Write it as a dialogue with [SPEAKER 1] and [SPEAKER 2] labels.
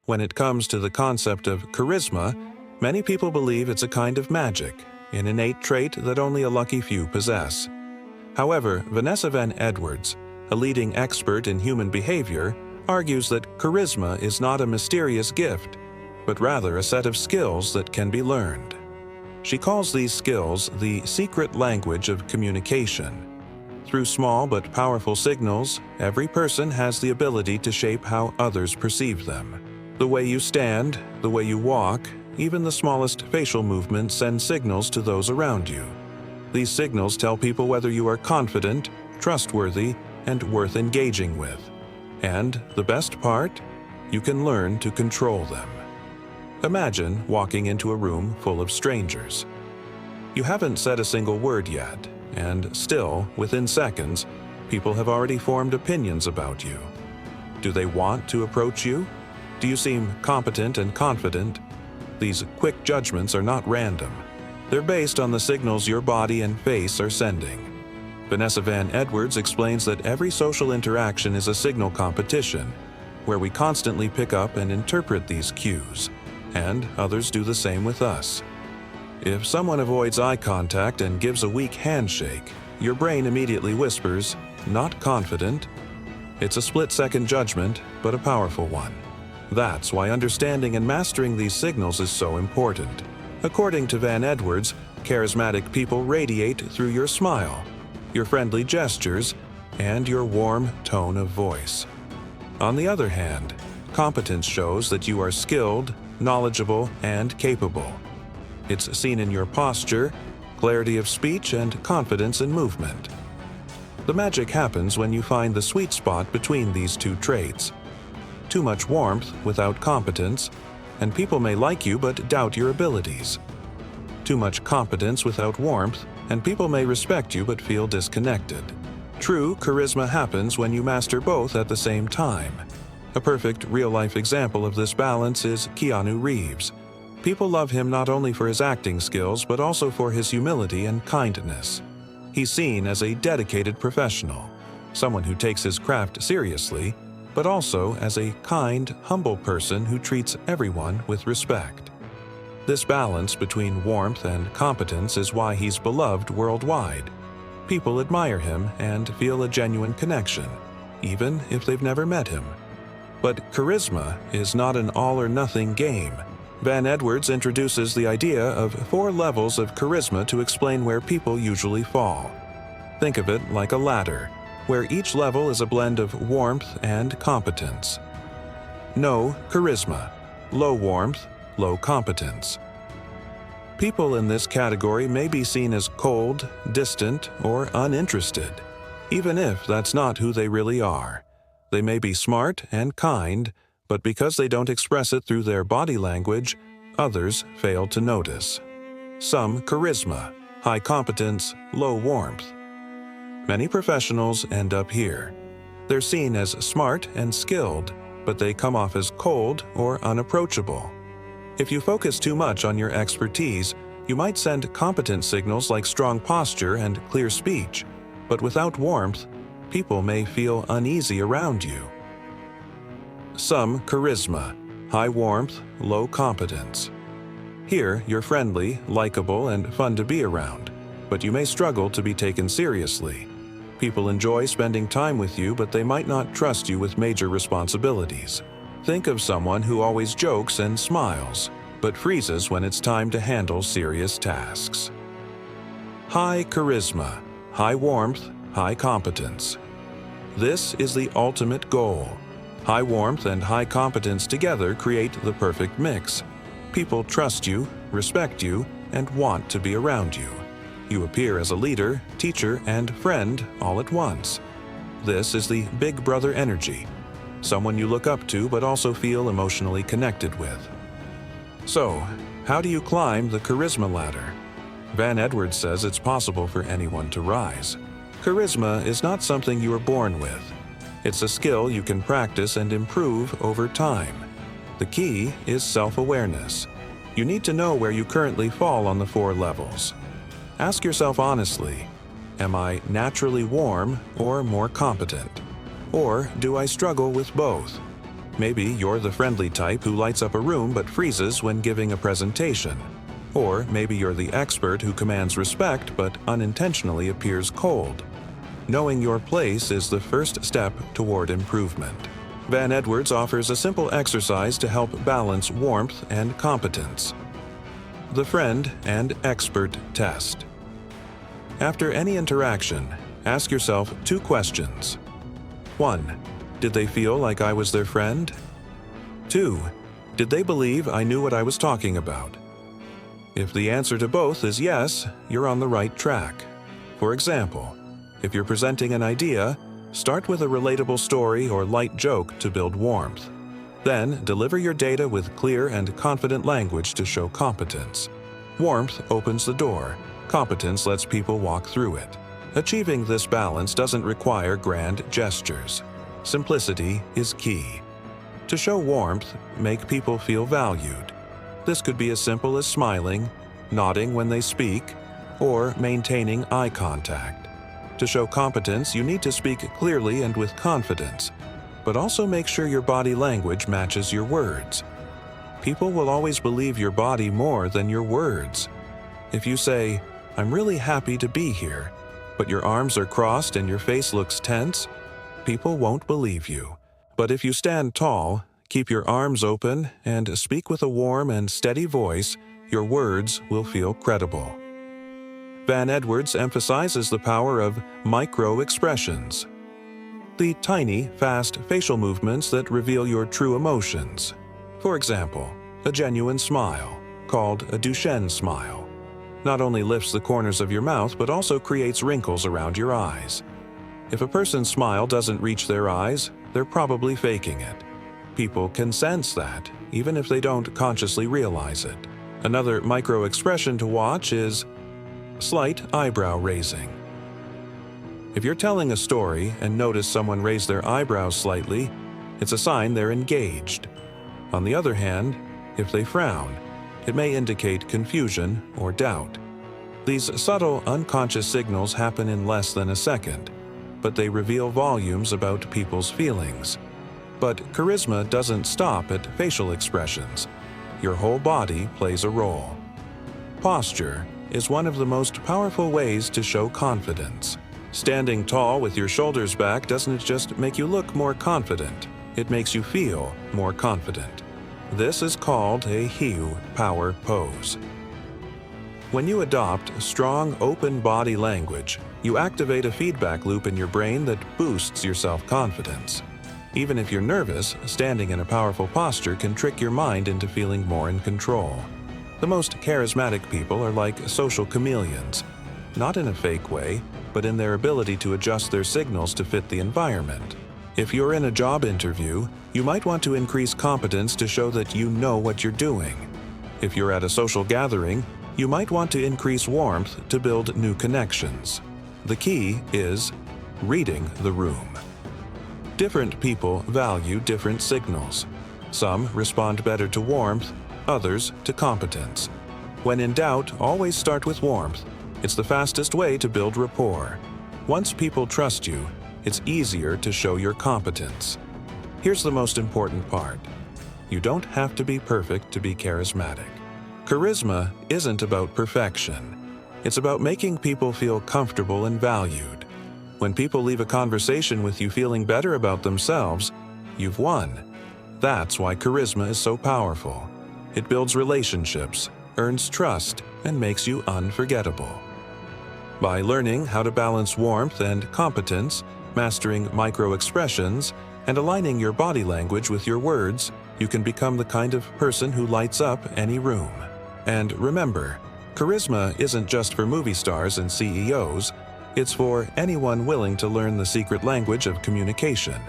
[SPEAKER 1] When it comes to the concept of charisma, many people believe it's a kind of magic, an innate trait that only a lucky few possess. However, Vanessa Van Edwards, a leading expert in human behavior, argues that charisma is not a mysterious gift, but rather a set of skills that can be learned. She calls these skills the secret language of communication. Through small but powerful signals, every person has the ability to shape how others perceive them. The way you stand, the way you walk, even the smallest facial movements send signals to those around you. These signals tell people whether you are confident, trustworthy, and worth engaging with. And the best part? You can learn to control them. Imagine walking into a room full of strangers. You haven't said a single word yet, and still, within seconds, people have already formed opinions about you. Do they want to approach you? Do you seem competent and confident? These quick judgments are not random. They're based on the signals your body and face are sending. Vanessa Van Edwards explains that every social interaction is a signal competition, where we constantly pick up and interpret these cues, and others do the same with us. If someone avoids eye contact and gives a weak handshake, your brain immediately whispers, "Not confident." It's a split-second judgment, but a powerful one. That's why understanding and mastering these signals is so important. According to Van Edwards, charismatic people radiate through your smile, your friendly gestures, and your warm tone of voice. On the other hand, competence shows that you are skilled, knowledgeable, and capable. It's seen in your posture, clarity of speech, and confidence in movement. The magic happens when you find the sweet spot between these two traits. Too much warmth without competence, and people may like you but doubt your abilities. Too much competence without warmth, and people may respect you but feel disconnected. True charisma happens when you master both at the same time. A perfect real-life example of this balance is Keanu Reeves. People love him not only for his acting skills but also for his humility and kindness. He's seen as a dedicated professional, someone who takes his craft seriously, but also as a kind, humble person who treats everyone with respect. This balance between warmth and competence is why he's beloved worldwide. People admire him and feel a genuine connection, even if they've never met him. But charisma is not an all-or-nothing game. Van Edwards introduces the idea of 4 levels of charisma to explain where people usually fall. Think of it like a ladder, where each level is a blend of warmth and competence. No charisma, low warmth, low competence. People in this category may be seen as cold, distant, or uninterested, even if that's not who they really are. They may be smart and kind, but because they don't express it through their body language, others fail to notice. Some charisma, high competence, low warmth. Many professionals end up here. They're seen as smart and skilled, but they come off as cold or unapproachable. If you focus too much on your expertise, you might send competent signals like strong posture and clear speech, but without warmth, people may feel uneasy around you. Some charisma, high warmth, low competence. Here, you're friendly, likable, and fun to be around, but you may struggle to be taken seriously. People enjoy spending time with you, but they might not trust you with major responsibilities. Think of someone who always jokes and smiles, but freezes when it's time to handle serious tasks. High charisma, high warmth, high competence. This is the ultimate goal. High warmth and high competence together create the perfect mix. People trust you, respect you, and want to be around you. You appear as a leader, teacher, and friend all at once. This is the big brother energy, someone you look up to but also feel emotionally connected with. So, how do you climb the charisma ladder? Van Edwards says it's possible for anyone to rise. Charisma is not something you are born with. It's a skill you can practice and improve over time. The key is self-awareness. You need to know where you currently fall on the 4 levels. Ask yourself honestly, am I naturally warm or more competent? Or do I struggle with both? Maybe you're the friendly type who lights up a room but freezes when giving a presentation. Or maybe you're the expert who commands respect but unintentionally appears cold. Knowing your place is the first step toward improvement. Van Edwards offers a simple exercise to help balance warmth and competence. The Friend and Expert Test. After any interaction, ask yourself 2 questions. 1. Did they feel like I was their friend? 2. Did they believe I knew what I was talking about? If the answer to both is yes, you're on the right track. For example, if you're presenting an idea, start with a relatable story or light joke to build warmth. Then, deliver your data with clear and confident language to show competence. Warmth opens the door. Competence lets people walk through it. Achieving this balance doesn't require grand gestures. Simplicity is key. To show warmth, make people feel valued. This could be as simple as smiling, nodding when they speak, or maintaining eye contact. To show competence, you need to speak clearly and with confidence, but also make sure your body language matches your words. People will always believe your body more than your words. If you say, "I'm really happy to be here," but your arms are crossed and your face looks tense, people won't believe you. But if you stand tall, keep your arms open, and speak with a warm and steady voice, your words will feel credible. Van Edwards emphasizes the power of micro-expressions, the tiny, fast facial movements that reveal your true emotions. For example, a genuine smile, called a Duchenne smile, not only lifts the corners of your mouth but also creates wrinkles around your eyes. If a person's smile doesn't reach their eyes, they're probably faking it. People can sense that, even if they don't consciously realize it. Another micro-expression to watch is slight eyebrow raising. If you're telling a story and notice someone raise their eyebrows slightly, it's a sign they're engaged. On the other hand, if they frown, it may indicate confusion or doubt. These subtle, unconscious signals happen in less than a second, but they reveal volumes about people's feelings. But charisma doesn't stop at facial expressions. Your whole body plays a role. Posture is one of the most powerful ways to show confidence. Standing tall with your shoulders back doesn't just make you look more confident, it makes you feel more confident. This is called a Hiu power pose. When you adopt strong, open body language, you activate a feedback loop in your brain that boosts your self-confidence. Even if you're nervous, standing in a powerful posture can trick your mind into feeling more in control. The most charismatic people are like social chameleons, not in a fake way, but in their ability to adjust their signals to fit the environment. If you're in a job interview, you might want to increase competence to show that you know what you're doing. If you're at a social gathering, you might want to increase warmth to build new connections. The key is reading the room. Different people value different signals. Some respond better to warmth, others to competence. When in doubt, always start with warmth. It's the fastest way to build rapport. Once people trust you, it's easier to show your competence. Here's the most important part. You don't have to be perfect to be charismatic. Charisma isn't about perfection. It's about making people feel comfortable and valued. When people leave a conversation with you feeling better about themselves, you've won. That's why charisma is so powerful. It builds relationships, earns trust, and makes you unforgettable. By learning how to balance warmth and competence, mastering micro-expressions, and aligning your body language with your words, you can become the kind of person who lights up any room. And remember, charisma isn't just for movie stars and CEOs, it's for anyone willing to learn the secret language of communication.